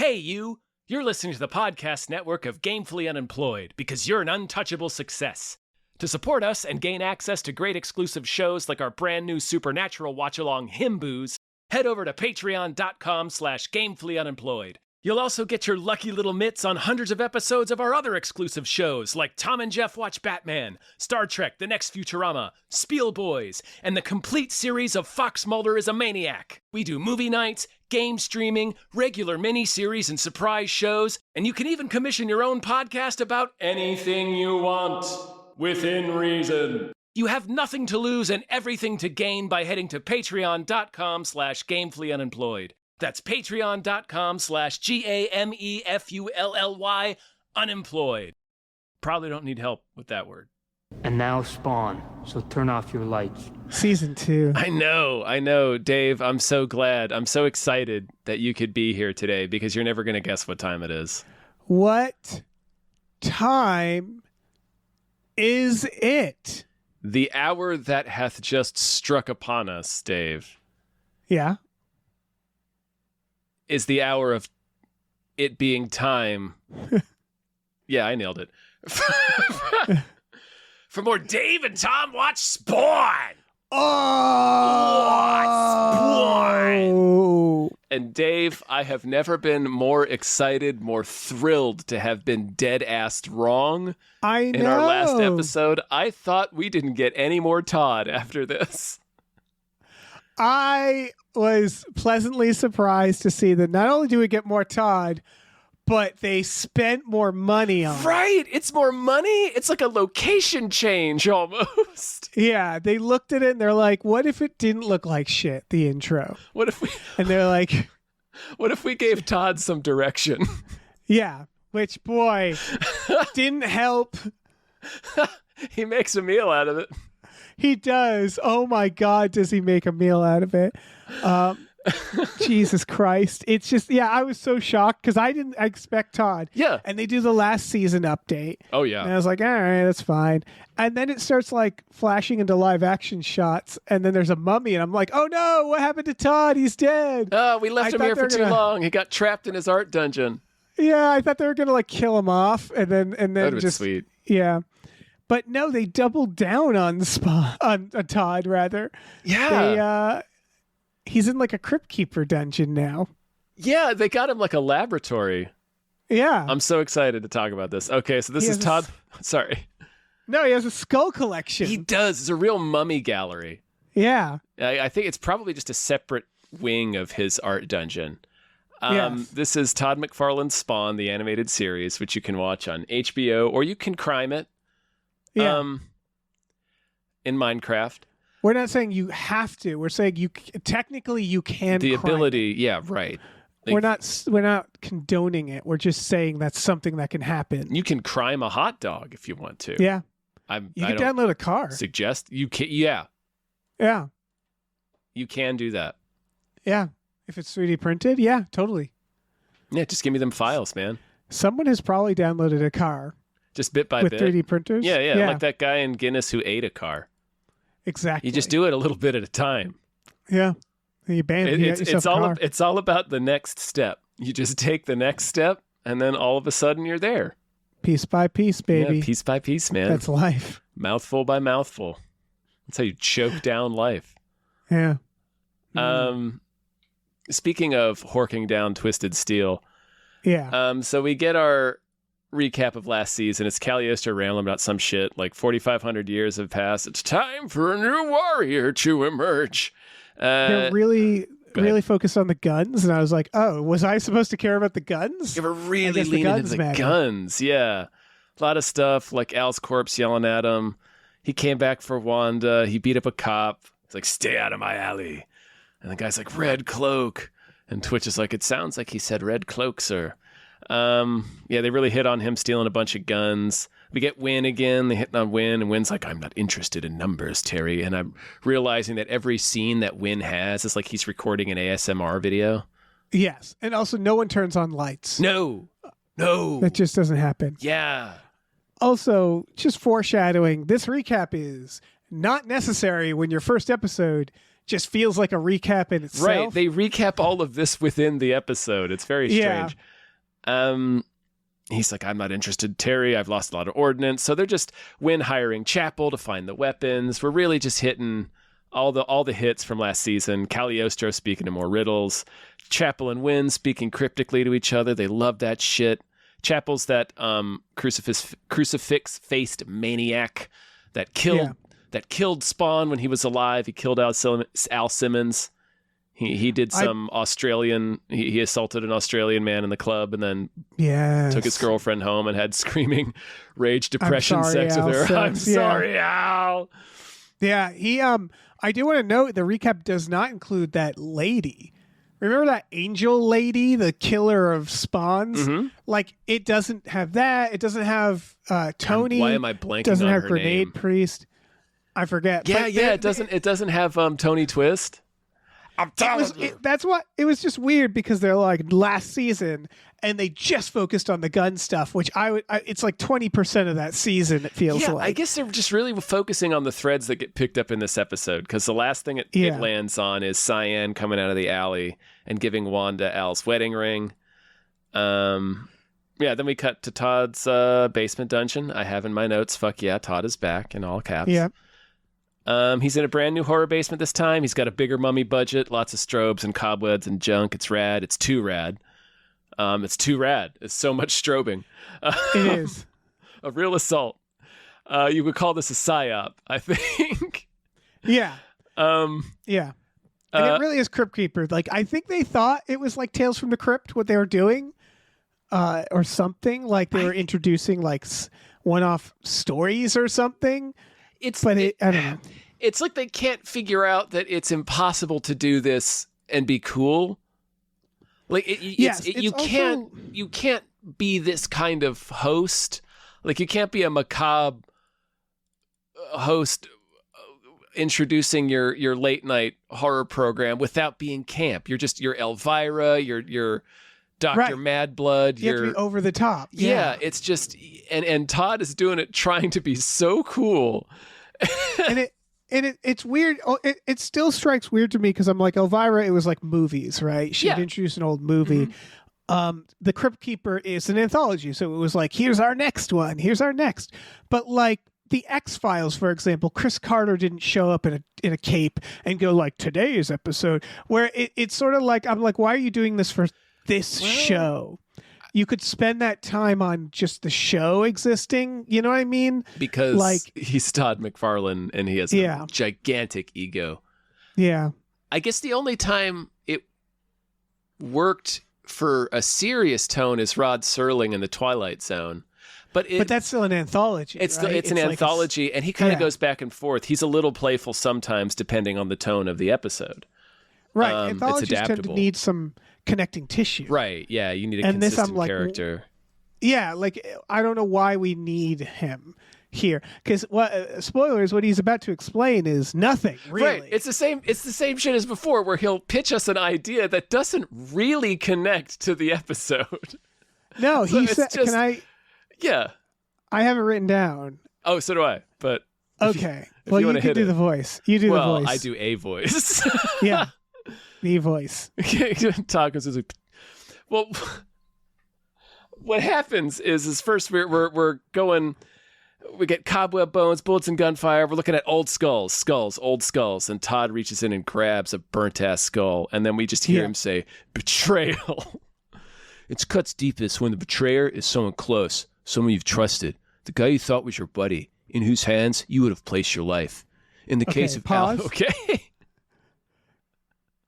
Hey, you! You're listening to the podcast network of Gamefully Unemployed because you're an untouchable success. To support us and gain access to great exclusive shows like our brand new Supernatural watch-along Himboos, head over to patreon.com/gamefullyunemployed. You'll also get your lucky little mitts on hundreds of episodes of our other exclusive shows like Tom and Jeff Watch Batman, Star Trek The Next Futurama, Spiel Boys, and the complete series of Fox Mulder is a Maniac. We do movie nights, game streaming, regular mini-series and surprise shows, and you can even commission your own podcast about anything you want, within reason. You have nothing to lose and everything to gain by heading to patreon.com/gamefullyunemployed. That's patreon.com/GAMEFULLY unemployed. Probably don't need help with that word. And now spawn, so turn off your lights. Season 2. I know, Dave. I'm so glad. I'm so excited that you could be here today because you're never going to guess what time it is. What time is it? The hour that hath just struck upon us, Dave. Yeah. Is the hour of it being time. Yeah, I nailed it. For more Dave and Tom watch Spawn. Oh, Spawn. And Dave, I have never been more excited, more thrilled to have been dead-assed wrong. I know. In our last episode, I thought we didn't get any more Todd after this. I was pleasantly surprised to see that not only do we get more Todd, but they spent more money on it. Right. It's more money. It's like a location change almost. Yeah. They looked at it and they're like, what if it didn't look like shit, the intro? What if we... And they're like... What if we gave Todd some direction? Yeah. Which, boy, didn't help. He makes a meal out of it. He does. Oh my God, does he make a meal out of it? Jesus Christ. It's just, yeah, I was so shocked because I didn't expect Todd. Yeah. And they do the last season update. Oh, yeah. And I was like, all right, that's fine. And then it starts like flashing into live action shots. And then there's a mummy. And I'm like, oh no, what happened to Todd? He's dead. Oh, we left him here for too long. He got trapped in his art dungeon. Yeah, I thought they were going to like kill him off. And then That'd just, been sweet. Yeah. But no, they doubled down on on Todd, rather. Yeah. He's in like a Crypt Keeper dungeon now. Yeah, they got him like a laboratory. Yeah. I'm so excited to talk about this. Okay, so this is Todd. Sorry. No, he has a skull collection. He does. It's a real mummy gallery. Yeah. I think it's probably just a separate wing of his art dungeon. Yes. This is Todd McFarlane's Spawn, the animated series, which you can watch on HBO, or you can crime it. Yeah. In Minecraft. We're not saying you have to. We're saying you technically you can. The crime ability, it. yeah, right. We're not condoning it. We're just saying that's something that can happen. You can crime a hot dog if you want to. Yeah. I can download a car. Suggest you can. Yeah. Yeah. You can do that. Yeah. If it's 3D printed, yeah, totally. Yeah, just give me them files, man. Someone has probably downloaded a car. Just bit by with bit. 3D printers? Yeah, like that guy in Guinness who ate a car. Exactly. You just do it a little bit at a time. Yeah. And you it's all about the next step. You just take the next step, and then all of a sudden you're there. Piece by piece, baby. Yeah, piece by piece, man. That's life. Mouthful by mouthful. That's how you choke down life. Yeah. Speaking of horking down Twisted Steel. Yeah. So we get our recap of last season. It's Cagliostro rambling about some shit like 4,500 years have passed. It's time for a new warrior to emerge. They're really focused on the guns, and I was like, oh, was I supposed to care about the guns? You were really leaning into the guns. Yeah. A lot of stuff like Al's corpse yelling at him. He came back for Wanda. He beat up a cop. He's like, stay out of my alley. And the guy's like, red cloak. And Twitch is like, it sounds like he said red cloak, sir. Yeah, they really hit on him stealing a bunch of guns. We get Win again. They hit on Win, and Win's like, I'm not interested in numbers, Terry. And I'm realizing that every scene that Win has is like he's recording an ASMR video. Yes. And also, no one turns on lights. No. That just doesn't happen. Yeah. Also, just foreshadowing, this recap is not necessary when your first episode just feels like a recap in itself. Right. They recap all of this within the episode. It's very strange. He's like, I'm not interested, Terry. I've lost a lot of ordnance. So they're just hiring Chapel to find the weapons. We're really just hitting all the hits from last season. Cagliostro speaking to more riddles. Chapel and Wynn speaking cryptically to each other. They love that shit. Chapel's that crucifix-faced maniac that killed Spawn when he was alive. He killed Al Simmons. He did some Australian. He assaulted an Australian man in the club and then took his girlfriend home and had screaming rage depression sex with her. I'm sorry, Al. Yeah, he. I do want to note the recap does not include that lady. Remember that angel lady, the killer of spawns? Mm-hmm. Like, it doesn't have that. It doesn't have Tony. Why am I blanking doesn't on have her Grenade name? Priest. I forget. Yeah, It doesn't have Tony Twist. I'm telling you. That's what it was. Just weird because they're like last season and they just focused on the gun stuff, which it's like 20% of that season. It feels like. I guess they're just really focusing on the threads that get picked up in this episode because the last thing it lands on is Cyan coming out of the alley and giving Wanda Al's wedding ring. Then we cut to Todd's basement dungeon. I have in my notes, "Fuck yeah, Todd is back" in all caps. Yeah. He's in a brand new horror basement this time. He's got a bigger mummy budget, lots of strobes and cobwebs and junk. It's rad. It's too rad. It's so much strobing. It is. A real assault. You would call this a psyop, I think. Yeah. Yeah. And it really is Crypt Keeper. Like, I think they thought it was like Tales from the Crypt, what they were doing, or something. Like they were introducing like one-off stories or something. I don't know. It's like they can't figure out that it's impossible to do this and be cool. Like you can't be this kind of host. Like you can't be a macabre host introducing your late night horror program without being camp. You're Elvira. You're Dr. Madblood. You have to be over the top. Yeah, it's just and Todd is doing it trying to be so cool. It's weird. It still strikes weird to me because I'm like, Elvira, it was like movies, right? She'd introduce an old movie. Mm-hmm. The Crypt Keeper is an anthology, so it was like, here's our next one, here's our next. But like the X-Files, for example, Chris Carter didn't show up in a cape and go like, today's episode, where it's sort of like, I'm like, why are you doing this for this show? You could spend that time on just the show existing. You know what I mean? Because like, he's Todd McFarlane and he has a gigantic ego. Yeah. I guess the only time it worked for a serious tone is Rod Serling in The Twilight Zone. But that's still an anthology. It's an anthology, and he kind of goes back and forth. He's a little playful sometimes, depending on the tone of the episode. Right. Anthologies tend to need some connecting tissue. Right. Yeah. You need a consistent character. Yeah. Like, I don't know why we need him here. Because spoilers, what he's about to explain is nothing, really. Right. It's the same shit as before, where he'll pitch us an idea that doesn't really connect to the episode. No, he said, can I... Yeah. I have it written down. Oh, so do I. But... Okay. Well, you can do the voice. You do the voice. Well, I do a voice. Yeah. The voice. Well, what happens is first we're going, we get cobweb bones, bullets and gunfire. We're looking at old skulls, old skulls, and Todd reaches in and grabs a burnt ass skull, and then we just hear him say, "Betrayal." It cuts deepest when the betrayer is someone close, someone you've trusted, the guy you thought was your buddy, in whose hands you would have placed your life. In the case of pause. Okay.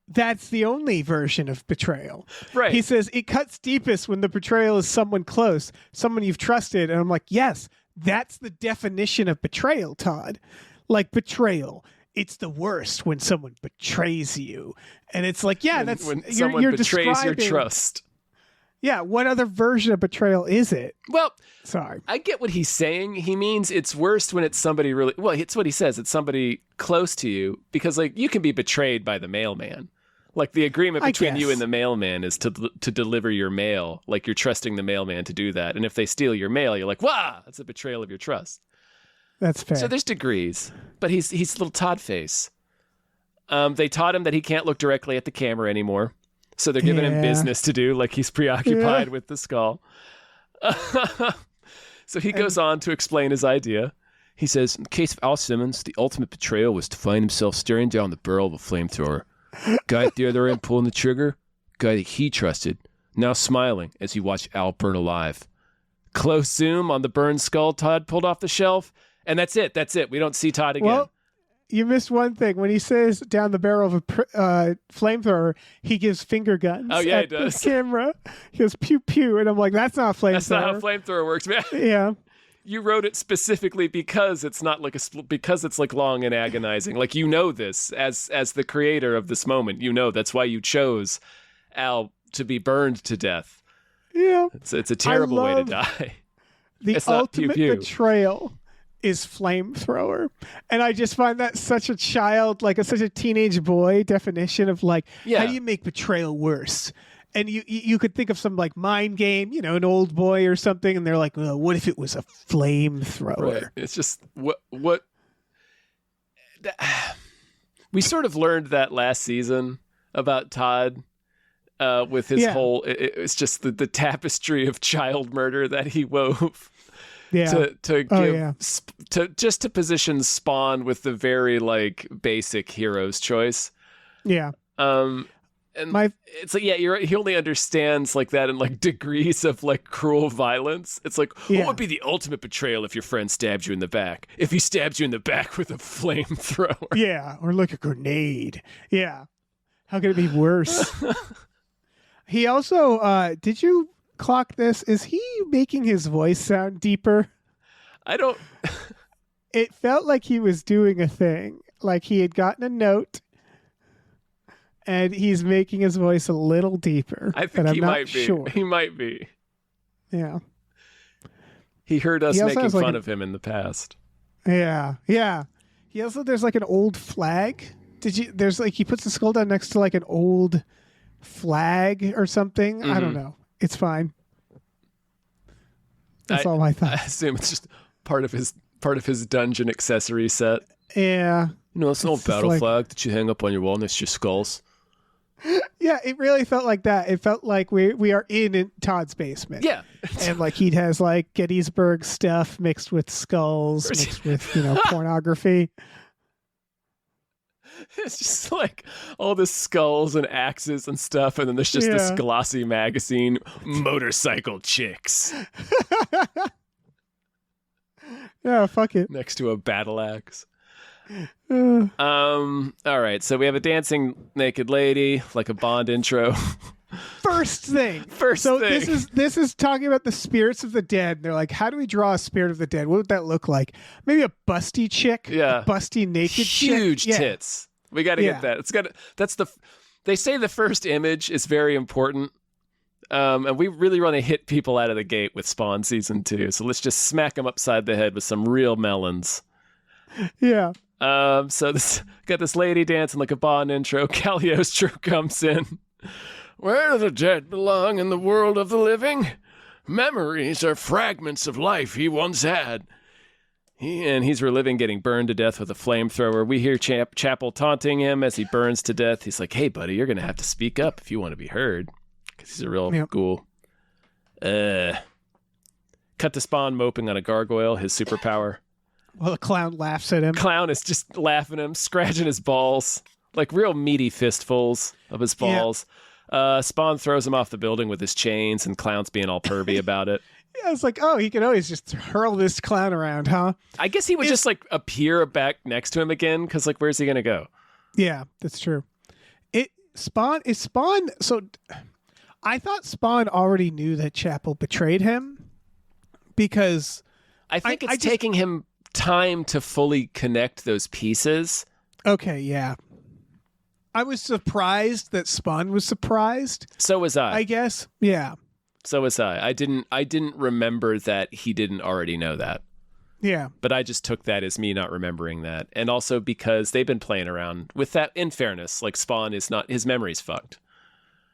That's the only version of betrayal. Right. He says it cuts deepest when the betrayal is someone close, someone you've trusted. And I'm like, yes, that's the definition of betrayal, Todd. Like betrayal. It's the worst when someone betrays you. And it's like, yeah, when someone betrays your trust. Yeah, what other version of betrayal is it? Well, sorry. I get what he's saying. He means it's worst when it's somebody really... Well, it's what he says. It's somebody close to you. Because, like, you can be betrayed by the mailman. Like, the agreement between you and the mailman is to deliver your mail. Like, you're trusting the mailman to do that. And if they steal your mail, you're like, wow, that's a betrayal of your trust. That's fair. So there's degrees. But he's little Todd face. They taught him that he can't look directly at the camera anymore. So they're giving him business to do, like he's preoccupied with the skull. So he goes on to explain his idea. He says, in the case of Al Simmons, the ultimate betrayal was to find himself staring down the barrel of a flamethrower. Guy at the other end pulling the trigger, guy that he trusted, now smiling as he watched Al burn alive. Close zoom on the burned skull Todd pulled off the shelf, and that's it. We don't see Todd again. Well, you missed one thing. When he says down the barrel of a flamethrower, he gives finger guns. Oh, yeah, at he does. The camera. He goes pew pew, and I'm like, that's not a flamethrower. That's not how flamethrower works, man. Yeah. You wrote it specifically because it's not like because it's like long and agonizing. Like, you know this as the creator of this moment. You know that's why you chose Al to be burned to death. Yeah. It's a terrible way to die. The it's ultimate not pew pew. betrayal is flamethrower, and I just find that such a child, like such a teenage boy definition of like, how do you make betrayal worse? And you could think of some like mind game, an old boy or something, and they're like, well, what if it was a flamethrower? Right. It's just what we sort of learned that last season about Todd with his whole. It's just the tapestry of child murder that he wove. Yeah. To position Spawn with the very like basic hero's choice. Yeah. And it's like, you're right. He only understands like that in like degrees of like cruel violence. It's like, what would be the ultimate betrayal if your friend stabs you in the back? If he stabs you in the back with a flamethrower. Yeah, or like a grenade. Yeah. How could it be worse? He also, did you clock this? Is he making his voice sound deeper? I don't. It felt like he was doing a thing. Like he had gotten a note. And he's making his voice a little deeper. I think he might be. Sure. He might be. Yeah. He heard us making fun of him in the past. Yeah. Yeah. He also, there's like an old flag. There's like, he puts the skull down next to like an old flag or something. I don't know. It's fine. That's all I thought. I assume it's just part of his dungeon accessory set. Yeah. It's an old battle flag that you hang up on your wall next to your skulls. Yeah, it really felt like that. It felt like we are in Todd's basement. Yeah. And like he has like Gettysburg stuff mixed with skulls, mixed with, pornography. It's just like all the skulls and axes and stuff, and then there's just this glossy magazine, Motorcycle Chicks. Yeah, fuck it. Next to a battle axe. All right, so we have a dancing naked lady, like a Bond intro. First thing. This is talking about the spirits of the dead. They're like, how do we draw a spirit of the dead? What would that look like? Maybe a busty chick. Yeah, a busty naked huge chick. Tits. We got to get that. They say the first image is very important. And we really want to hit people out of the gate with Spawn season 2. So let's just smack them upside the head with some real melons. Yeah. So got this lady dancing like a Bond intro. Cagliostro comes in. Where do the dead belong in the world of the living? Memories are fragments of life he once had. He's reliving getting burned to death with a flamethrower. We hear Chapel taunting him as he burns to death. He's like, hey, buddy, you're going to have to speak up if you want to be heard. Because he's a real ghoul. Cut to Spawn moping on a gargoyle, his superpower. Well, the clown laughs at him. Clown is just laughing at him, scratching his balls. Like real meaty fistfuls of his balls. Yeah. Spawn throws him off the building with his chains, and Clown's being all pervy about it. Yeah, it's like, he can always just hurl this clown around, huh? I guess he would just like appear back next to him again, because like, where's he gonna go? Yeah, that's true. Spawn. So I thought Spawn already knew that Chapel betrayed him, because I think it's taking him time to fully connect those pieces. Okay, yeah. I was surprised that Spawn was surprised. So was I guess. Yeah. So was I. I didn't remember that he didn't already know that. Yeah. But I just took that as me not remembering that. And also because they've been playing around with that. In fairness, like Spawn is not, his memory's fucked.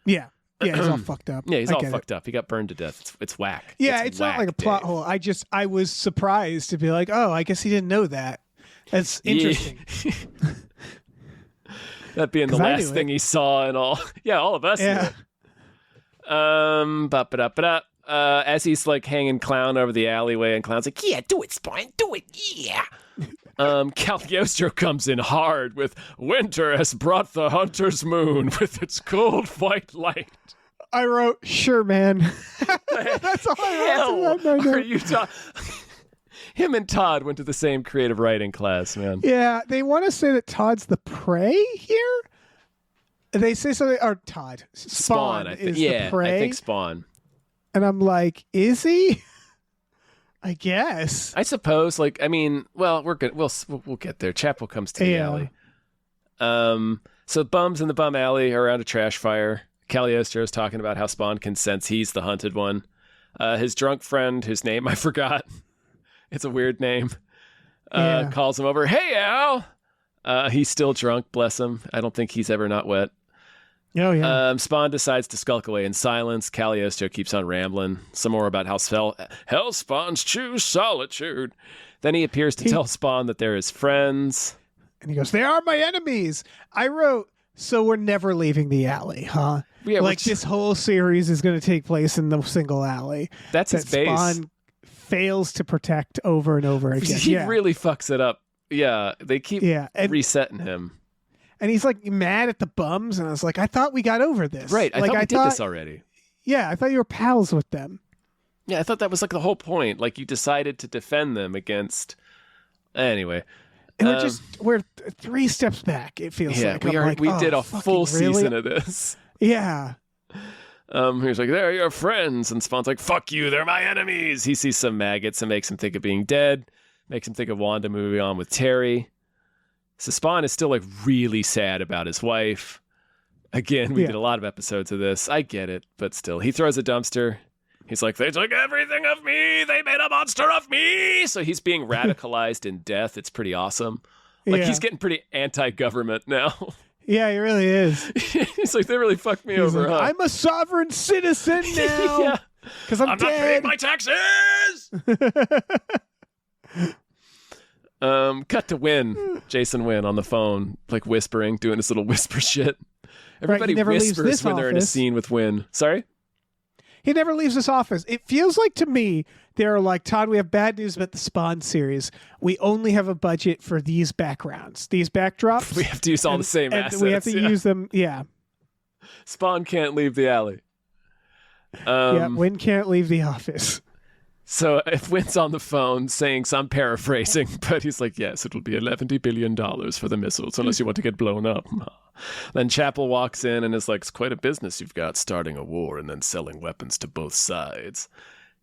Yeah. Yeah, he's all fucked up. Yeah, he's all fucked up. He got burned to death. It's whack. Yeah, it's whack, not like a plot hole. I was surprised to be like, I guess he didn't know that. That's interesting. That being the last thing he saw and all. Yeah, all of us. Yeah. As he's like hanging Clown over the alleyway, and Clown's like, "Yeah, do it, Spawn, do it, yeah." Cagliostro comes in hard with "Winter has brought the hunter's moon with its cold white light." I wrote, "Sure, man." That's all I wrote. Are you Him and Todd went to the same creative writing class, man. Yeah, they want to say that Todd's the prey here. They say something, or Todd. Spawn is the prey. I think Spawn. And I'm like, is he? I guess. I suppose. Like, I mean, well, we're good. We'll get there. Chapel comes to the alley. So bums in the bum alley are around a trash fire. Cagliostro is talking about how Spawn can sense he's the hunted one. His drunk friend, whose name I forgot. It's a weird name. Calls him over. "Hey, Al." He's still drunk, bless him. I don't think he's ever not wet. Oh, yeah. Spawn decides to skulk away in silence. Cagliostro keeps on rambling. Some more about how hell spawns choose solitude. Then he appears to tell Spawn that they're his friends. And he goes, "They are my enemies." I wrote, "So we're never leaving the alley, huh?" Yeah, like this whole series is going to take place in the single alley. That's his base. Spawn fails to protect over and over again. He really fucks it up. Yeah, they keep resetting him. And he's like mad at the bums, and I was like, I thought we got over this. Right, I thought we did this already. Yeah, I thought you were pals with them. Yeah, I thought that was like the whole point. Like you decided to defend them against... Anyway. And we're 3 steps back, it feels like. We did a full season of this. Yeah. He's like, "They're your friends." And Spawn's like, "Fuck you, they're my enemies." He sees some maggots and makes him think of being dead. Makes him think of Wanda moving on with Terry. So Spawn is still like really sad about his wife. Again, we did a lot of episodes of this. I get it, but still. He throws a dumpster. He's like, "They took everything of me. They made a monster of me." So he's being radicalized in death. It's pretty awesome. Like he's getting pretty anti-government now. Yeah, he really is. He's like, "They really fucked me over, huh? I'm a sovereign citizen now." Yeah. Because I'm not paying my taxes. Cut to Wynn. Jason Wynn on the phone, like whispering, doing this little whisper shit. Everybody whispers when they're in a scene with Wynn. Sorry? He never leaves this office. It feels like to me, they're like, "Todd, we have bad news about the Spawn series. We only have a budget for these backgrounds, these backdrops. We have to use all the same assets. We have to use them." Yeah. Spawn can't leave the alley. Wynn can't leave the office. So if Wynn's on the phone saying, so I'm paraphrasing, but he's like, "Yes, it'll be $11 billion for the missiles, unless you want to get blown up." Then Chapel walks in and is like, "It's quite a business you've got, starting a war and then selling weapons to both sides."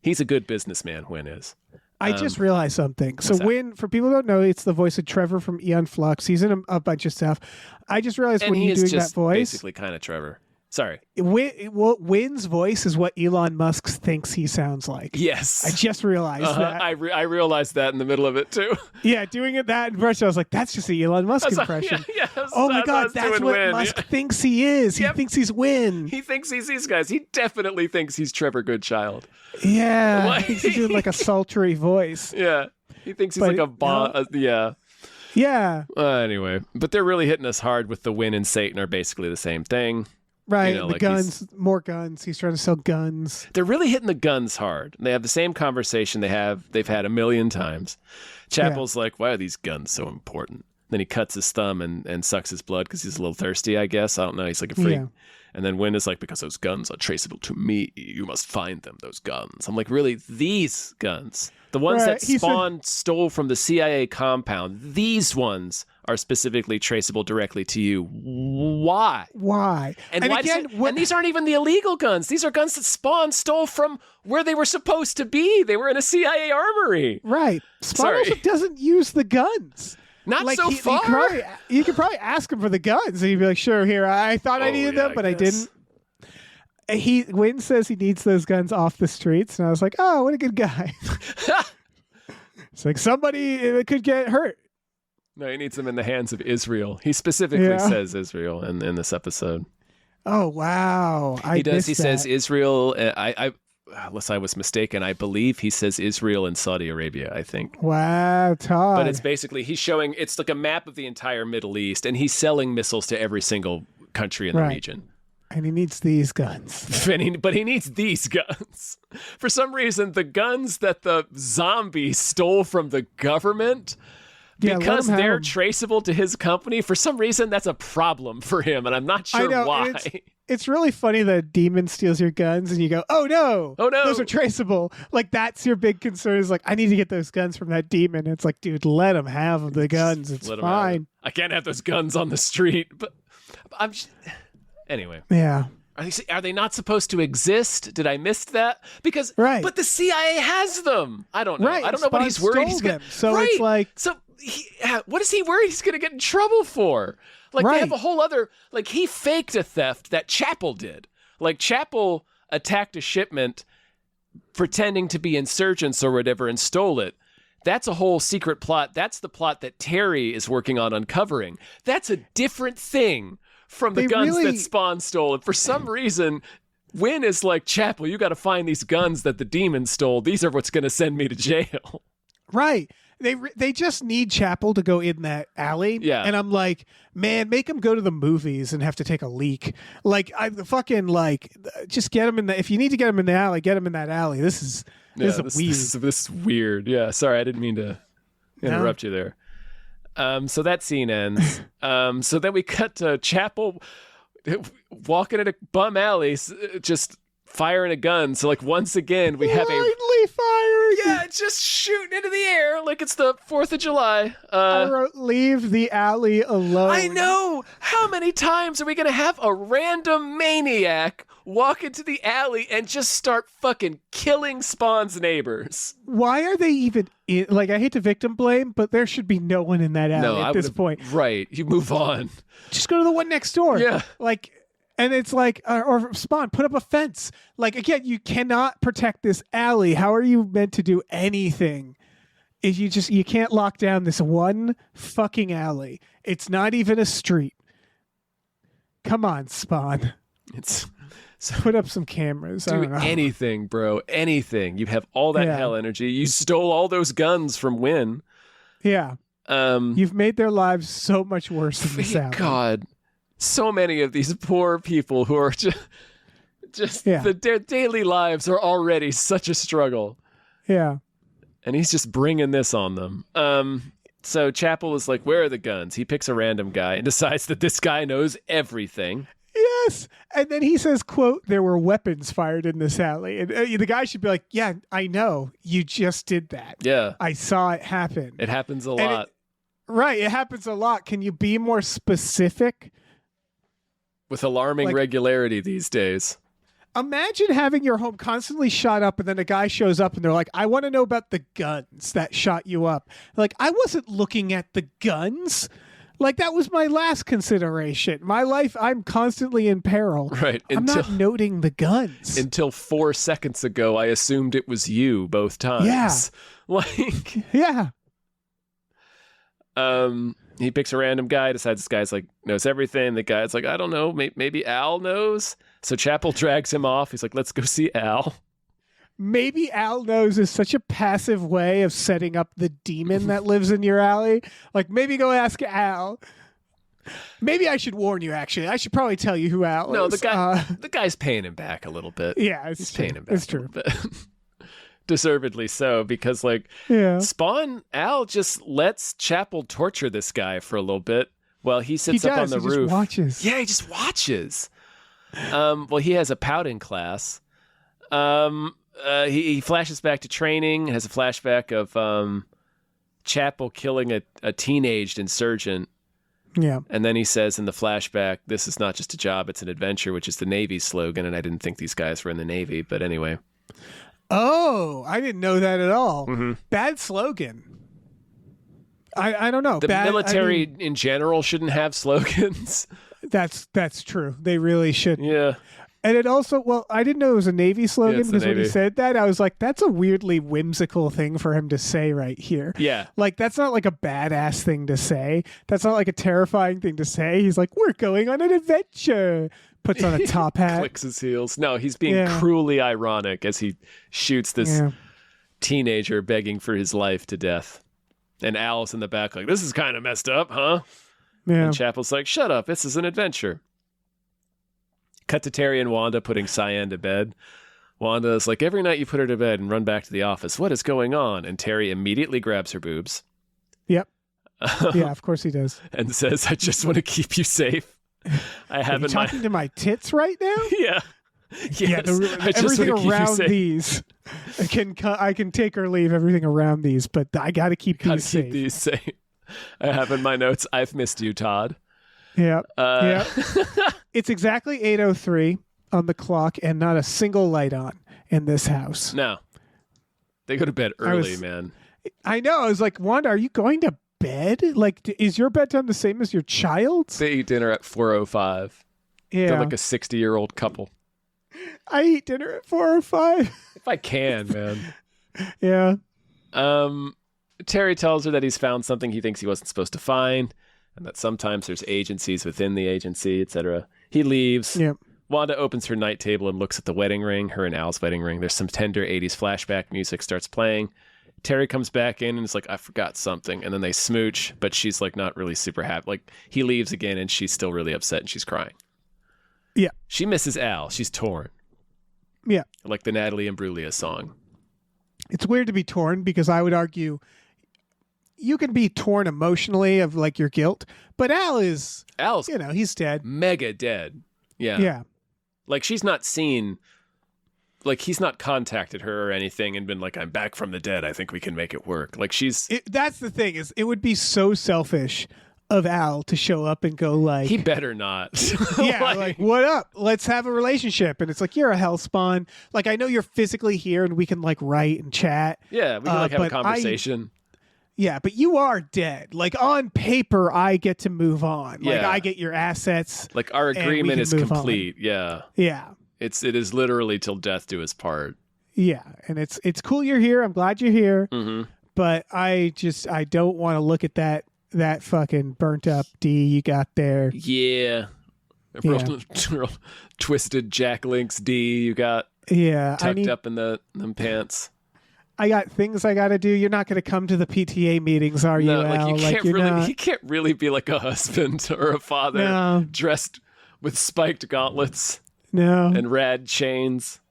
He's a good businessman, Wynn is. I just realized something. So Wynn, for people who don't know, it's the voice of Trevor from Eon Flux. He's in a bunch of stuff. I just realized when you're doing that voice, basically kind of Trevor. Sorry. Wynn's voice is what Elon Musk thinks he sounds like. Yes. I just realized that. I realized that in the middle of it, too. Yeah, doing that impression, I was like, that's just the Elon Musk impression. Oh, my God, that's what Wynn. Musk thinks he is. Yep. He thinks he's Wynn. He thinks he's these guys. He definitely thinks he's Trevor Goodchild. Yeah. He thinks he's doing like a sultry voice. Yeah. He thinks he's like a yeah. Yeah. Anyway, but they're really hitting us hard with the Wynn and Satan are basically the same thing. Right, the guns, more guns. He's trying to sell guns. They're really hitting the guns hard. They have the same conversation they've had a million times. Chapel's like, "Why are these guns so important?" Then he cuts his thumb and sucks his blood because he's a little thirsty, I guess. I don't know. He's like a freak. Yeah. And then Wynn is like, "Because those guns are traceable to me. You must find them, those guns." I'm like, really? These guns? The ones that Spawn stole from the CIA compound, these ones are specifically traceable directly to you. Why? And why again, and these aren't even the illegal guns. These are guns that Spawn stole from where they were supposed to be. They were in a CIA armory. Right. Spawn also doesn't use the guns. Not like so far. You could probably ask him for the guns, and he'd be like, "Sure, here. I thought I needed them, but I didn't." Wynn says he needs those guns off the streets, and I was like, "Oh, what a good guy." It's like somebody could get hurt. No, he needs them in the hands of Israel. He specifically says Israel in this episode. Oh wow! He says Israel. unless I was mistaken, I believe he says Israel and Saudi Arabia, I think. Wow, Todd. But it's basically, he's showing, it's like a map of the entire Middle East, and he's selling missiles to every single country in the region. And he needs these guns. But he needs these guns. For some reason, the guns that the zombies stole from the government, because they're traceable to his company, for some reason, that's a problem for him, and I'm not sure why. It's really funny that a demon steals your guns and you go, oh no, those are traceable. Like, that's your big concern, is like, I need to get those guns from that demon. It's like, dude, let him have the guns. It's fine. I can't have those guns on the street. But I'm just... Anyway. Yeah. Are they not supposed to exist? Did I miss that? Because, but the CIA has them. I don't know. Right. I don't know what he's worried he's going to... So it's like... So what is he worried he's going to get in trouble for? Like, they have a whole other... Like, he faked a theft that Chapel did. Like, Chapel attacked a shipment pretending to be insurgents or whatever and stole it. That's a whole secret plot. That's the plot that Terry is working on uncovering. That's a different thing from the guns that Spawn stole. And for some reason, Wynn is like, Chapel, you got to find these guns that the demon stole. These are what's going to send me to jail. Right. They just need Chapel to go in that alley. Yeah. And I'm like, man, make him go to the movies and have to take a leak. Like, just get him in the... If you need to get him in the alley, get him in that alley. This is weird. This is weird. Yeah, sorry, I didn't mean to interrupt you there. So that scene ends. So then we cut to Chapel walking in a bum alley, just firing a gun. So, like, once again, we have blindly firing. Yeah, just shooting into the air like it's the 4th of July. I wrote, leave the alley alone. I know. How many times are we going to have a random maniac walk into the alley and just start fucking killing Spawn's neighbors? Why are they even in? Like, I hate to victim blame, but there should be no one in that alley at this point. Right. You move on. Just go to the one next door. Yeah. Like... And it's like, or Spawn, put up a fence. Like, again, you cannot protect this alley. How are you meant to do anything if you can't lock down this one fucking alley? It's not even a street. Come on, Spawn. Put up some cameras. Do anything, bro. Anything. You have all that hell energy. You stole all those guns from Wynn. Yeah. You've made their lives so much worse in this alley. God. So many of these poor people who are their daily lives are already such a struggle. Yeah. And he's just bringing this on them. So Chapel is like, where are the guns? He picks a random guy and decides that this guy knows everything. Yes. And then he says, quote, there were weapons fired in this alley. And the guy should be like, yeah, I know. You just did that. Yeah. I saw it happen. It happens a lot. It happens a lot. Can you be more specific? With alarming regularity these days. Imagine having your home constantly shot up and then a guy shows up and they're like, I want to know about the guns that shot you up. Like, I wasn't looking at the guns. Like, that was my last consideration. My life, I'm constantly in peril. Right. I'm not noting the guns. Until 4 seconds ago, I assumed it was you both times. Yeah. Like. Yeah. He picks a random guy, decides this guy's like knows everything. The guy's like, I don't know, maybe Al knows. So Chapel drags him off. He's like, let's go see Al. Maybe Al knows is such a passive way of setting up the demon that lives in your alley. Like, maybe go ask Al. Maybe I should warn you, actually. I should probably tell you who Al is. No, the guy's paying him back a little bit. Yeah, he's paying him back. It's true. A little bit. Deservedly so, because Spawn, Al just lets Chapel torture this guy for a little bit while he sits up on the roof. Just watches. Yeah, he just watches. Well, he has a pouting class. He flashes back to training, has a flashback of Chapel killing a teenaged insurgent. Yeah. And then he says in the flashback, this is not just a job, it's an adventure, which is the Navy's slogan. And I didn't think these guys were in the Navy, but anyway. Oh, I didn't know that at all. Mm-hmm. Bad slogan. I don't know. The military in general shouldn't have slogans. That's true. They really shouldn't. Yeah. And it also, I didn't know it was a Navy slogan because when he said that, I was like, that's a weirdly whimsical thing for him to say right here. Yeah. Like, that's not like a badass thing to say. That's not like a terrifying thing to say. He's like, we're going on an adventure. puts on a top hat. Clicks his heels. No, he's being cruelly ironic as he shoots this teenager begging for his life to death. And Al's in the back like, this is kind of messed up, huh? Yeah. And Chapel's like, shut up, this is an adventure. Cut to Terry and Wanda putting Cyan to bed. Wanda's like, every night you put her to bed and run back to the office. What is going on? And Terry immediately grabs her boobs. Yep. Yeah, of course he does. And says, I just want to keep you safe. I have Are you talking to my tits right now? Yeah. Yes. Yeah, everything around these. I can take or leave everything around these, but I got to keep these safe. Keep these safe. I have in my notes, I've missed you, Todd. Yeah. Yeah. It's exactly 8:03 on the clock and not a single light on in this house. No. They go to bed early, man. I know. I was like, Wanda, are you going to bed? Like, is your bedtime the same as your child's? They eat dinner at 4:05. Yeah. They're like a 60-year-old couple. I eat dinner at 4:05. If I can, man. Yeah. Terry tells her that he's found something he thinks he wasn't supposed to find, and that sometimes there's agencies within the agency, etc. He leaves. Yep. Wanda opens her night table and looks at the wedding ring, her and Al's wedding ring. There's some tender 80s flashback music starts playing. Terry comes back in and is like, I forgot something. And then they smooch, but she's like not really super happy. Like he leaves again and she's still really upset and she's crying. Yeah. She misses Al. She's torn. Yeah. Like the Natalie Imbruglia song. It's weird to be torn because I would argue you can be torn emotionally of like your guilt, but Al's, he's dead. Mega dead. Yeah. Yeah. Like she's not seen, like he's not contacted her or anything and been like, I'm back from the dead. I think we can make it work. Like that's the thing is it would be so selfish of Al to show up and go like, he better not. Yeah. like, what up? Let's have a relationship. And it's like, you're a hellspawn. Like, I know you're physically here and we can like write and chat. Yeah. We can like have a conversation. Yeah, but you are dead. Like on paper, I get to move on. Like Yeah. I get your assets. Like our agreement is complete. On. Yeah. Yeah. It is literally till death do us part. Yeah, and it's cool you're here. I'm glad you're here. Mm-hmm. But I don't want to look at that fucking burnt up D you got there. Yeah. Real twisted Jack Link's D you got. Yeah. Tucked up in them pants. I got things I got to do. You're not going to come to the PTA meetings, are you? No, Al? He can't really be like a husband or a father dressed with spiked gauntlets. No. And rad chains.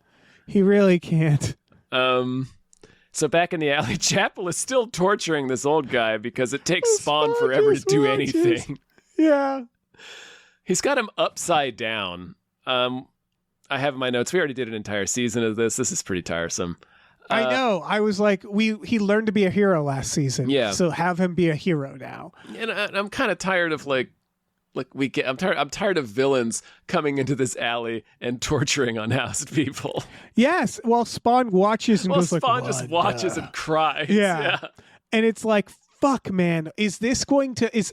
He really can't. So back in the alley, Chapel is still torturing this old guy because it takes Spawn forever to do anything. Yeah. He's got him upside down. I have in my notes, we already did an entire season of this. This is pretty tiresome. I know. I was like, he learned to be a hero last season. Yeah. So have him be a hero now. And I'm kind of tired of I'm tired of villains coming into this alley and torturing unhoused people. Yes. Well, Spawn watches and goes Spawn just watches and cries. Yeah. And it's like, fuck, man, is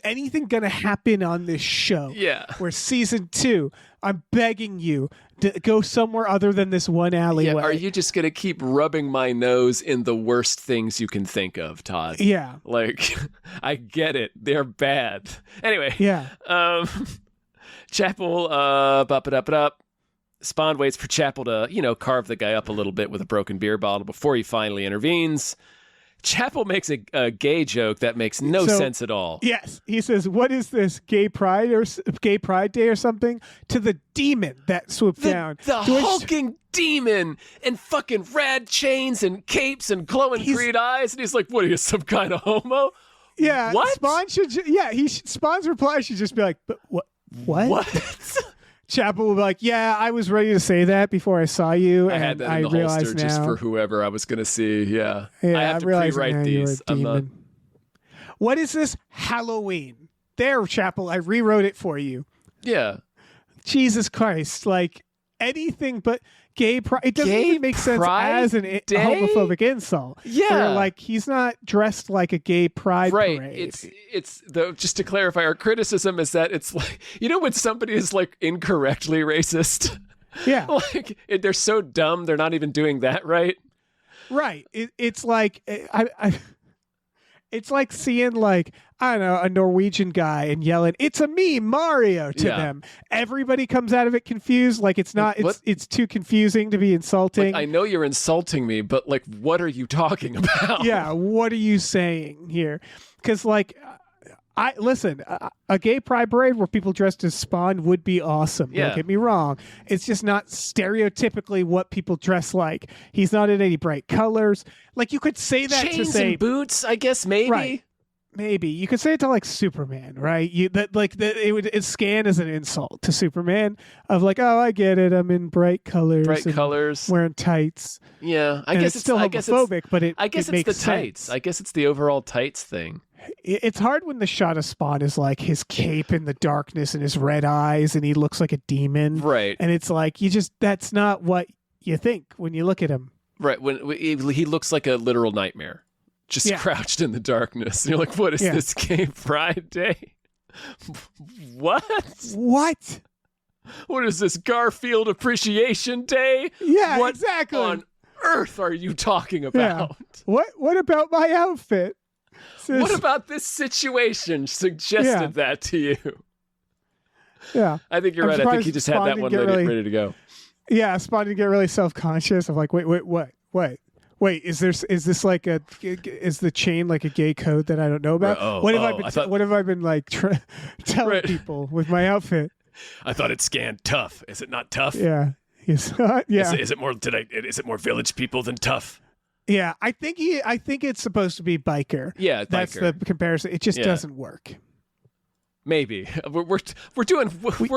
anything going to happen on this show? Yeah. Where season 2, I'm begging you to go somewhere other than this one alleyway. Yeah, are you just going to keep rubbing my nose in the worst things you can think of, Todd? Yeah. Like, I get it. They're bad. Anyway. Yeah. Chapel, bop it up. Spawn waits for Chapel to, carve the guy up a little bit with a broken beer bottle before he finally intervenes. Chapel makes a gay joke that makes no sense at all. Yes. He says, what is this, gay pride day or something? To the demon that swooped down. The hulking demon and fucking rad chains and capes and glowing green eyes. And he's like, what are you, some kind of homo? Yeah. What? Spawn Spawn's reply should just be like, but what? What? Chapel will be like, yeah, I was ready to say that before I saw you. I had that in the holster just for whoever I was going to see. Yeah. I have to pre-write these. What is this? Halloween. There, Chapel, I rewrote it for you. Yeah. Jesus Christ. Like, anything but gay pride. It doesn't even make sense as a homophobic insult. Yeah. They're like, he's not dressed like a gay pride parade. It's just to clarify, our criticism is that it's like, when somebody is like incorrectly racist. Yeah. Like they're so dumb they're not even doing that right. Right. It's like It's like seeing like, I don't know, a Norwegian guy and yelling, "It's a me, Mario," to them. Everybody comes out of it confused. Like it's not, it's too confusing to be insulting. Like, I know you're insulting me, but like, what are you talking about? Yeah. What are you saying here? Because like, a gay pride parade where people dressed as Spawn would be awesome. Yeah. Don't get me wrong. It's just not stereotypically what people dress like. He's not in any bright colors. Like you could say that Chains to say and boots, I guess maybe. Right. Maybe you could say it to like Superman, right? It would scan as an insult to Superman of like, oh, I get it. I'm in bright colors, wearing tights. Yeah, I guess it's still homophobic, but I guess it it's makes the tights. sense. I guess it's the overall tights thing. It's hard when the shot of Spawn is like his cape in the darkness and his red eyes, and he looks like a demon, right? And it's like that's not what you think when you look at him, right? When he looks like a literal nightmare. Just crouched in the darkness. And you're like, what is this Gay Pride Day? What? What is this Garfield Appreciation Day? Yeah, what exactly. On earth are you talking about? Yeah. What about my outfit? What about this situation suggested that to you? Yeah. I think you're right. I think he just had that one ready to go. Yeah, Spawn didn't get really self-conscious of like, wait, what? Wait, is this like is the chain like a gay code that I don't know about? What have I been like telling people with my outfit? I thought it scanned tough. Is it not tough? Yeah. Yeah. Is it more is it more village people than tough? Yeah, I think it's supposed to be biker. Yeah, that's biker. The comparison. It just doesn't work. Maybe we're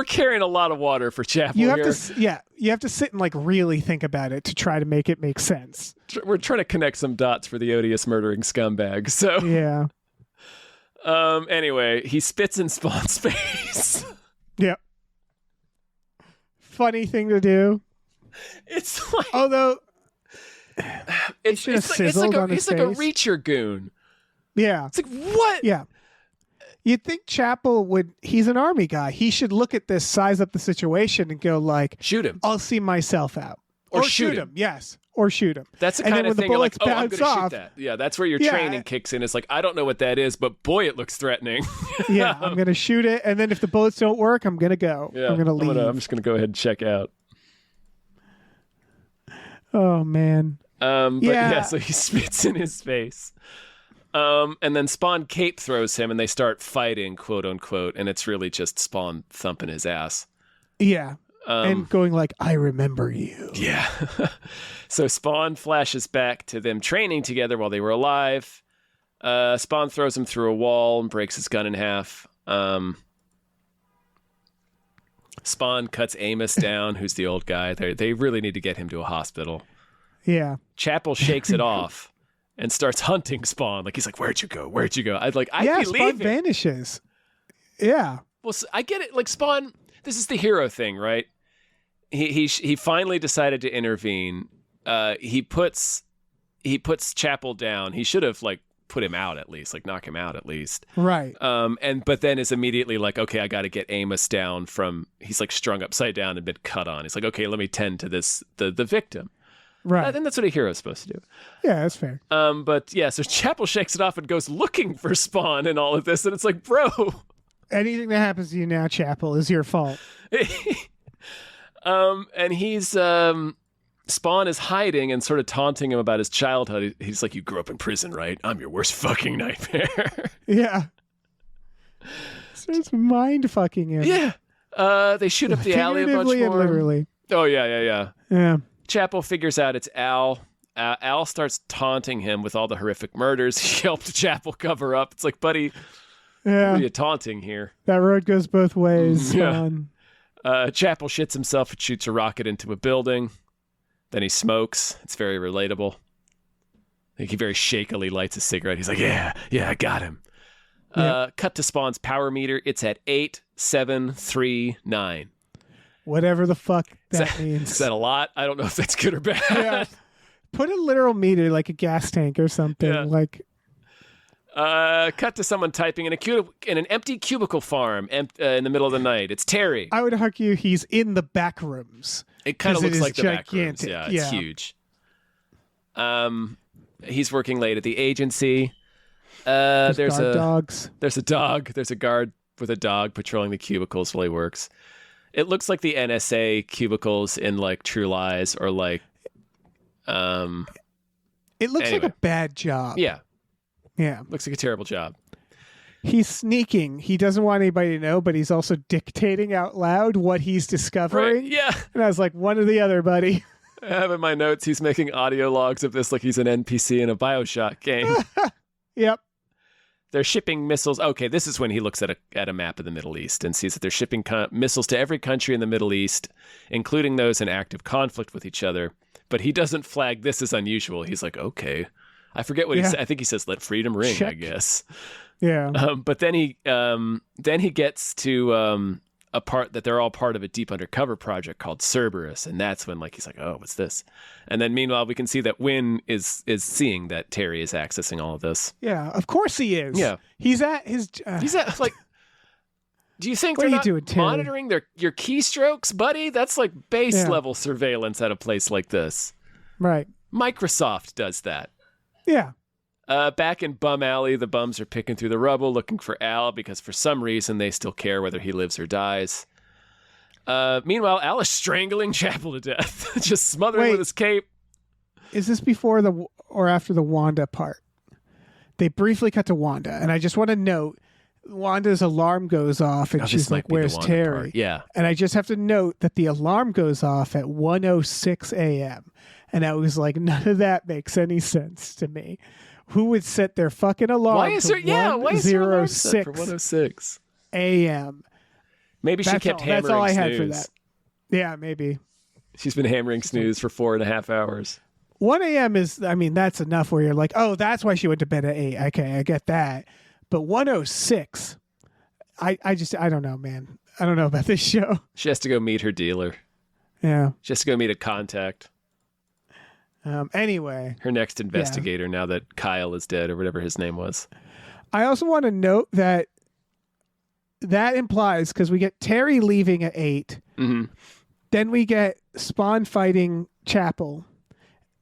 carrying a lot of water for Chapel. You have to sit and like really think about it to try to make it make sense. We're trying to connect some dots for the odious murdering scumbag. So yeah. Anyway, he spits in Spawn's face. Yeah. Funny thing to do. It's like, although it's like a reacher goon. Yeah. It's like, what? Yeah. You'd think Chapel he's an army guy. He should look at this, size up the situation, and go like, shoot him. I'll see myself out. Or shoot him. Yes. Or shoot him. That's the kind of thing you're like, oh, I'm going to shoot that. Yeah, that's where your training kicks in. It's like, I don't know what that is, but boy, it looks threatening. Yeah, I'm going to shoot it. And then if the bullets don't work, I'm going to go. Yeah, I'm going to leave. I'm just going to go ahead and check out. Oh, man. So he spits in his face. And then Spawn cape throws him and they start fighting, quote unquote, and it's really just Spawn thumping his ass. Yeah. And going like, I remember you. Yeah. So Spawn flashes back to them training together while they were alive. Spawn throws him through a wall and breaks his gun in half. Spawn cuts Amos down, who's the old guy. They really need to get him to a hospital. Yeah. Chapel shakes it off and starts hunting Spawn. Like, he's like, where'd you go? Where'd you go? I believe Spawn vanishes. Yeah. Well, I get it. Like, Spawn, this is the hero thing, right? He finally decided to intervene. He puts Chapel down. He should have, like, put him out at least, like, knock him out at least. Right. But then is immediately like, okay, I got to get Amos down from, he's like strung upside down and been cut on. He's like, okay, let me tend to the victim. Right. I think that's what a hero's supposed to do. Yeah, that's fair. But yeah, so Chapel shakes it off and goes looking for Spawn and all of this, and it's like, bro. Anything that happens to you now, Chapel, is your fault. And he's Spawn is hiding and sort of taunting him about his childhood. He's like, you grew up in prison, right? I'm your worst fucking nightmare. Yeah. So it's mind fucking him. Yeah. They shoot up the alley a bunch more. And literally. Oh, yeah. Yeah. Chapel figures out it's Al. Al starts taunting him with all the horrific murders he helped Chapel cover up. It's like, buddy, what are you taunting here? That road goes both ways. Yeah. Chapel shits himself and shoots a rocket into a building. Then he smokes. It's very relatable. I think he very shakily lights a cigarette. He's like, yeah, I got him. Yep. Cut to Spawn's power meter. It's at 8739. Whatever the fuck that means. Is that a lot? I don't know if that's good or bad. Yeah. Put a literal meter, like a gas tank or something. Yeah. Like. Cut to someone typing in an empty cubicle farm in the middle of the night. It's Terry. I would argue he's in the back rooms. It kind of looks like the back rooms. Yeah, it's huge. He's working late at the agency. There's dogs. There's a dog. There's a guard with a dog patrolling the cubicles while he works. It looks like the NSA cubicles in like True Lies or like. It looks like a bad job. Yeah. Yeah. Looks like a terrible job. He's sneaking. He doesn't want anybody to know, but he's also dictating out loud what he's discovering. Right. Yeah. And I was like, one or the other, buddy. I have in my notes, he's making audio logs of this like he's an NPC in a BioShock game. Yep. They're shipping missiles. Okay, this is when he looks at a map of the Middle East and sees that they're shipping missiles to every country in the Middle East, including those in active conflict with each other. But he doesn't flag this as unusual. He's like, okay. I forget what he said. I think he says, let freedom ring, Check. I guess. Yeah. But then he gets to a part that they're all part of a deep undercover project called Cerberus, and that's when like he's like, oh, what's this? And then meanwhile we can see that Wynn is seeing that Terry is accessing all of this. Yeah, of course he is. Yeah, he's at his. He's at like. Do you think what they're are not you doing, Terry? monitoring your keystrokes, buddy? That's like base level surveillance at a place like this. Right. Microsoft does that. Yeah. Back in Bum Alley, the bums are picking through the rubble looking for Al because for some reason they still care whether he lives or dies. Meanwhile, Al is strangling Chapel to death, just smothering with his cape. Is this before or after the Wanda part? They briefly cut to Wanda, and I just want to note Wanda's alarm goes off, and she's like, "Where's Terry?" Part. Yeah, and I just have to note that the alarm goes off at 1:06 a.m., and I was like, none of that makes any sense to me. Who would set their fucking alarm? Why is there? Yeah, why is there alarm set for 1:06 a.m.? Maybe she kept hammering. That's all I had snooze. for that. Yeah, maybe. She's been hammering snooze for 4.5 hours. 1 a.m. is, I mean, that's enough where you're like, oh, that's why she went to bed at 8. Okay, I get that. But 1:06, I don't know, man. I don't know about this show. She has to go meet her dealer. Yeah. She has to go meet a contact. Anyway. Her next investigator now that Kyle is dead or whatever his name was. I also want to note that implies, because we get Terry leaving at 8. Mm-hmm. Then we get Spawn fighting Chapel.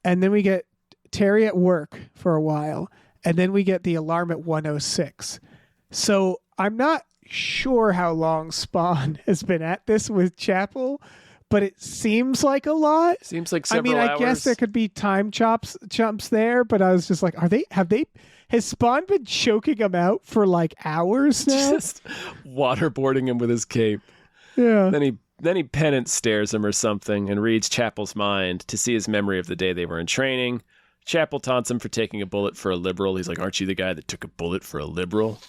And then we get Terry at work for a while. And then we get the alarm at 1:06. So I'm not sure how long Spawn has been at this with Chapel, but it seems like a lot. Seems like several hours. I guess there could be time jumps there, but I was just like, has Spawn been choking him out for like hours now? Just waterboarding him with his cape. Yeah. Then he penance stares him or something and reads Chapel's mind to see his memory of the day they were in training. Chapel taunts him for taking a bullet for a liberal. He's like, "Aren't you the guy that took a bullet for a liberal?"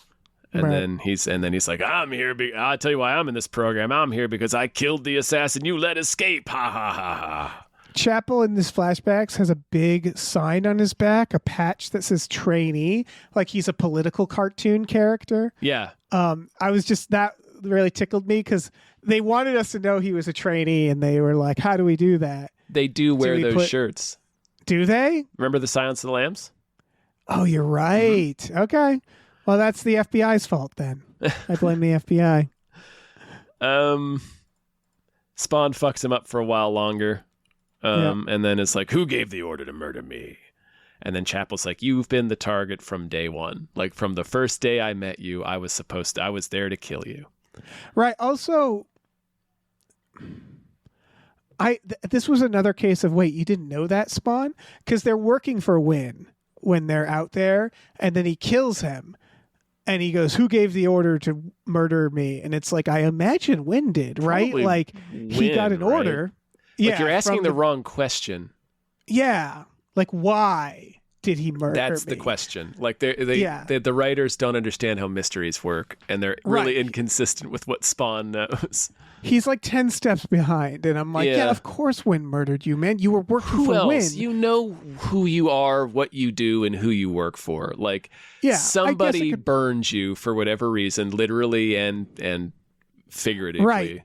And then he's like, "I'm here. I'll tell you why I'm in this program. I'm here because I killed the assassin you let escape. Ha ha ha ha." Chapel in this flashbacks has a big sign on his back, a patch that says trainee, like he's a political cartoon character. Yeah. I was just, that really tickled me because they wanted us to know he was a trainee, and they were like, "How do we do that?" They do wear those shirts. Do they? Remember the Silence of the Lambs? Oh, you're right. Mm-hmm. Okay. Well, that's the FBI's fault then. I blame the FBI. Spawn fucks him up for a while longer. And then it's like, "Who gave the order to murder me?" And then Chapel's like, "You've been the target from day one. Like from the first day I met you, I was there to kill you." Right. Also, this was another case of, wait, you didn't know that, Spawn? Because they're working for Wynn when they're out there, and then he kills him. And he goes, "Who gave the order to murder me?" And it's like, I imagine Wynn did, right? Probably like he got an order. Like you're asking the wrong question. Yeah. Like, why did he murder That's me? the question. Like the writers don't understand how mysteries work, and they're really inconsistent with what Spawn knows. He's like 10 steps behind, and I'm like, yeah, of course Wynn murdered you, man. You were working for Wynn. You know who you are, what you do, and who you work for. Like, somebody burns you for whatever reason, literally and figuratively. Right.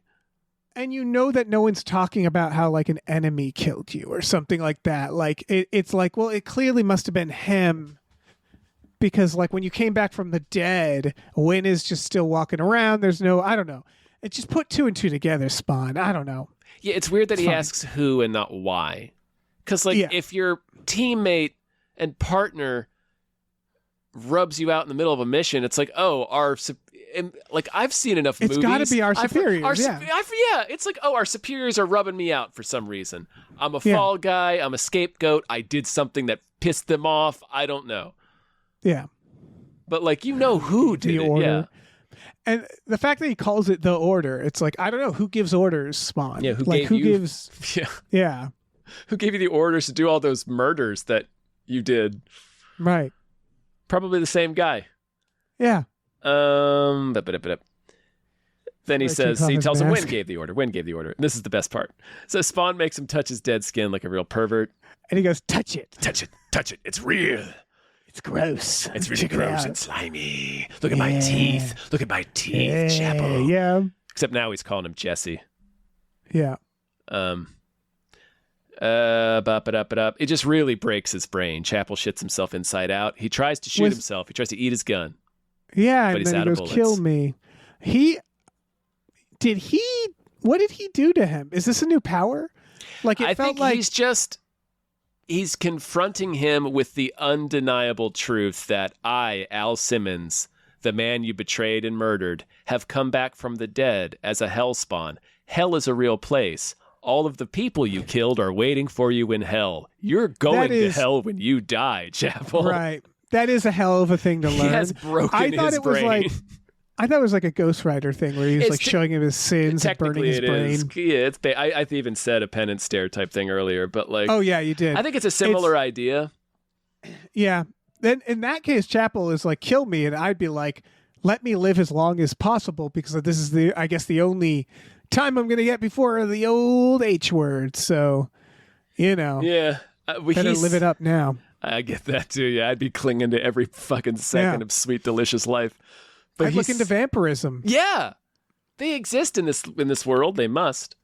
And you know that no one's talking about how like an enemy killed you or something like that. Like it's like, well, it clearly must have been him, because like when you came back from the dead, Wynn is just still walking around. There's no, I don't know. It just put 2 and 2 together, Spawn. I don't know. Yeah, it's weird that he asks who and not why. Because like if your teammate and partner rubs you out in the middle of a mission. It's like, oh, like I've seen enough movies. It's got to be our superiors. Yeah, it's like, oh, our superiors are rubbing me out for some reason. I'm a fall guy. I'm a scapegoat. I did something that pissed them off. I don't know. Yeah. But like, you know who did it. Order. Yeah. And the fact that he calls it the order, it's like, I don't know who gives orders, Spawn. Yeah, who gives? Yeah. Who gave you the orders to do all those murders that you did? Right. Probably the same guy. Yeah. Then he says, he tells him Wynn gave the order. And this is the best part. So Spawn makes him touch his dead skin like a real pervert. And he goes, touch it. Touch it. It's real. It's gross. It's really gross and slimy. Look at my teeth. Chapel. Yeah. Except now he's calling him Jesse. Yeah. It just really breaks his brain. Chapel shits himself inside out. He tries to shoot himself. He tries to eat his gun. Yeah, but and he's then out he of goes, bullets. kill me. What did he do to him? Is this a new power? Like I think he's confronting him with the undeniable truth that I, Al Simmons, the man you betrayed and murdered, have come back from the dead as a hellspawn. Hell is a real place. All of the people you killed are waiting for you in hell. You're going to hell when you die, Chapel. Right. That is a hell of a thing to learn. He has broken his brain. I thought it was like a Ghost Rider thing where he was showing him his sins and burning his brain. Yeah, I even said a penance stare type thing earlier, but like, oh yeah, you did. I think it's a similar idea. Yeah. Then in that case, Chapel is like, kill me, and I'd be like, let me live as long as possible because this is the only time I'm gonna get before the old H word. So, yeah, better live it up now. I get that too. Yeah, I'd be clinging to every fucking second of sweet, delicious life. But I'd look into vampirism. Yeah, they exist in this world. They must.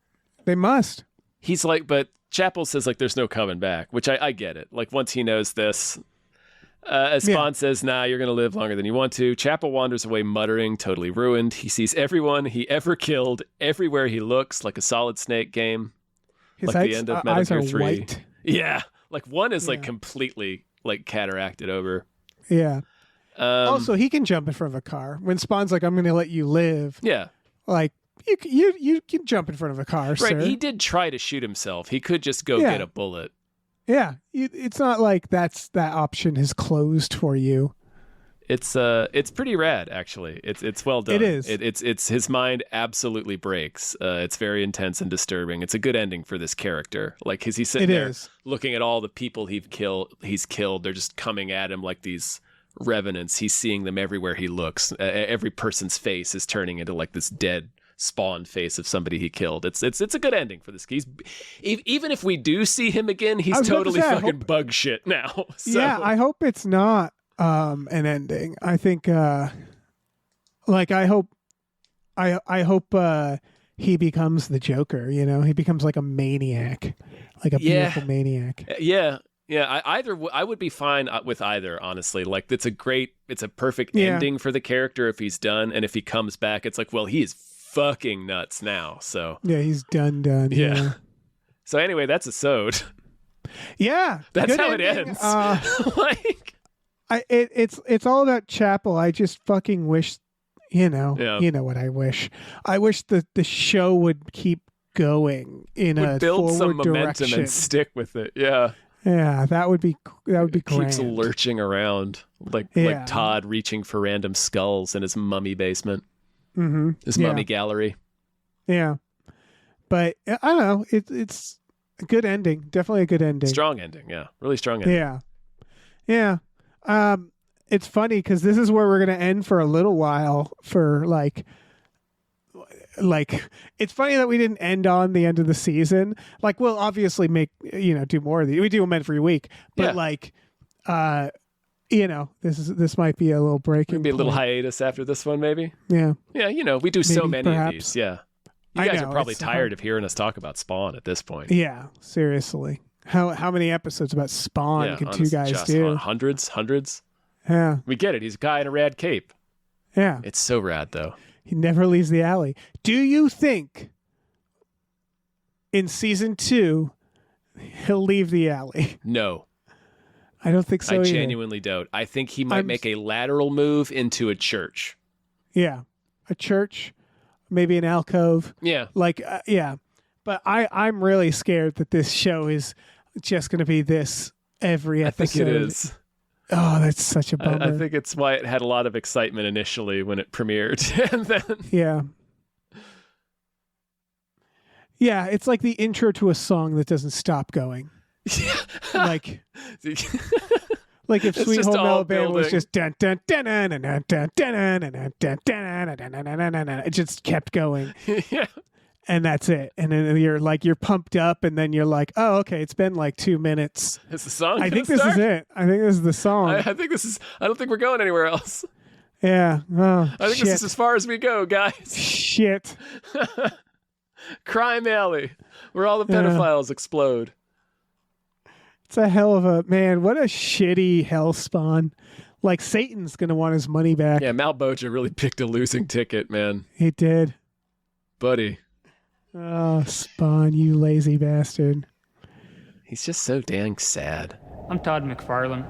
He's like, but Chapel says like, there's no coming back, which I get it. Like once he knows this, as Spawn says, nah, you're gonna live longer than you want to. Chapel wanders away muttering, totally ruined. He sees everyone he ever killed everywhere he looks, like a Solid Snake game. His like the end of Metal Gear 3. White. Yeah. Like one is like completely like cataracted over. Yeah. Also, he can jump in front of a car. When Spawn's like, I'm going to let you live. Yeah. Like, you can jump in front of a car, right, sir. He did try to shoot himself. He could just go get a bullet. Yeah. It's not like that option is closed for you. It's pretty rad, actually. It's well done. It is. It's his mind absolutely breaks. It's very intense and disturbing. It's a good ending for this character. Like, cause he's sitting there looking at all the people he's killed. They're just coming at him like these revenants. He's seeing them everywhere he looks. Every person's face is turning into like this dead spawn face of somebody he killed. It's a good ending for this. Even if we do see him again, he's totally fucking bug shit now. So. Yeah, I hope it's not an ending. I think I hope he becomes the Joker, he becomes like a maniac, like a beautiful maniac. Yeah. I would be fine with either, honestly. Like it's a perfect ending for the character if he's done, and if he comes back, it's like, well, he is fucking nuts now. So yeah, he's done. Yeah. So anyway, that's a sode. Yeah, that's how it ends. Like. It's all about Chapel. I just fucking wish, you know what I wish. I wish the show would keep going in a build some momentum direction and stick with it. Yeah. Yeah, that would be grand. Keeps lurching around like Todd reaching for random skulls in his mummy basement. Mm-hmm. His mummy gallery. Yeah. But I don't know. It's a good ending. Definitely a good ending. Strong ending. Yeah. Really strong ending. Yeah. Yeah. It's funny because this is where we're going to end for a little while for like it's funny that we didn't end on the end of the season. Like we'll obviously do more of these. We do them every week, but this might be a little break. Maybe a little hiatus after this one, maybe. Yeah. Yeah. We do so many of these. Yeah. You guys are probably tired hard of hearing us talk about Spawn at this point. Yeah. Seriously. How many episodes about Spawn can two guys do? Hundreds. Yeah. We get it. He's a guy in a rad cape. Yeah. It's so rad, though. He never leaves the alley. Do you think in season 2 he'll leave the alley? No. I don't think so I either. genuinely don't. I think he might make a lateral move into a church. Yeah. A church, maybe an alcove. Yeah. Like, yeah. But I'm really scared that this show is just going to be this every episode. I think it is. Oh, that's such a bummer. I think it's why it had a lot of excitement initially when it premiered. And then... Yeah. Yeah, it's like the intro to a song that doesn't stop going. Like if It's Sweet just Home all Alabama was building. just dun dun dun dun dun dun dun dun dun dun dun dun dun, it just kept going. Yeah. And that's it. And then you're pumped up, and then you're like, oh, okay, it's been like 2 minutes. Is the song I gonna think this start? is it. I think this is the song. I think this is... I don't think we're going anywhere else. Yeah. Oh, I think shit. this is as far as we go, guys. Shit. Crime Alley, where all the pedophiles explode. It's a hell of a... Man, what a shitty hell spawn. Like, Satan's going to want his money back. Yeah, Malboja really picked a losing ticket, man. He did. Buddy. Oh, Spawn, you lazy bastard. He's just so dang sad. I'm Todd McFarlane.